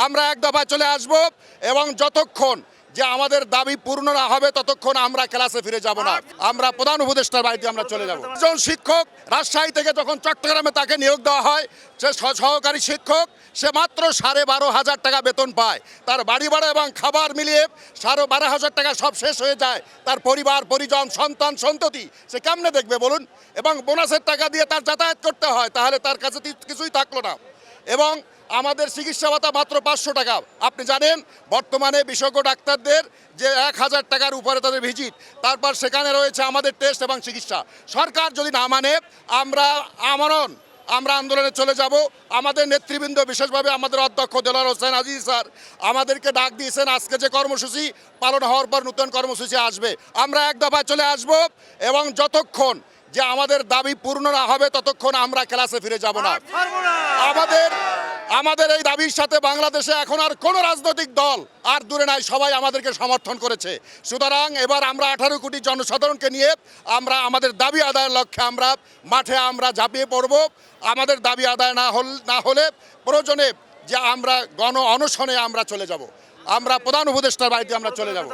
আমরা এক দফায় চলে আসব এবং যতক্ষণ যে আমাদের দাবি পূর্ণ না হবে ততক্ষণ আমরা ক্লাসে ফিরে যাব না। আমরা প্রধান উপদেষ্টার বাড়িতে আমরা চলে যাব। একজন শিক্ষক রাজশাহী থেকে যখন চট্টগ্রামে তাকে নিয়োগ দেওয়া হয়, সে সহকারী শিক্ষক, সে মাত্র 12,500 টাকা বেতন পায়। তার বাড়ি ভাড়া এবং খাবার মিলিয়ে 12,500 টাকা সব শেষ হয়ে যায়। তার পরিবার পরিজন সন্তান সন্ততি সে কেমনে দেখবে বলুন? এবং বোনাসের টাকা দিয়ে তার যাতায়াত করতে হয়, তাহলে তার কাছে কিছুই থাকলো না। এবং আমাদের চিকিৎসা ভাতা মাত্র 500 টাকা। আপনি জানেন বর্তমানে বিশেষজ্ঞ ডাক্তারদের যে 1,000 টাকার উপরে তাদের ভিজিট, তারপর সেখানে রয়েছে আমাদের টেস্ট এবং চিকিৎসা। সরকার যদি না মানে আমরা আন্দোলনে চলে যাব। আমাদের নেতৃবৃন্দ বিশেষভাবে আমাদের অধ্যক্ষ দেলোয়ার হোসেন আজিজ স্যার আমাদেরকে ডাক দিয়েছেন, আজকে যে কর্মসূচি পালন হওয়ার পর নতুন কর্মসূচি আসবে। আমরা এক দফায় চলে আসব এবং যতক্ষণ যে আমাদের দাবি পূর্ণ না হবে ততক্ষণ আমরা ক্লাসে ফিরে যাব না। আমাদের এই দাবির সাথে বাংলাদেশে এখন আর কোনো রাজনৈতিক দল আর দূরে নাই, সবাই আমাদেরকে সমর্থন করেছে। সুতরাং এবার আমরা 18 কোটি জনসাধারণকে নিয়ে আমরা আমাদের দাবি আদায়ের লক্ষ্যে মাঠে ঝাঁপিয়ে পড়ব। আমাদের দাবি আদায় না হলে প্রয়োজনে যে আমরা গণ অনশনে আমরা চলে যাব। আমরা প্রধান উপদেষ্টার বাড়িতে আমরা চলে যাব।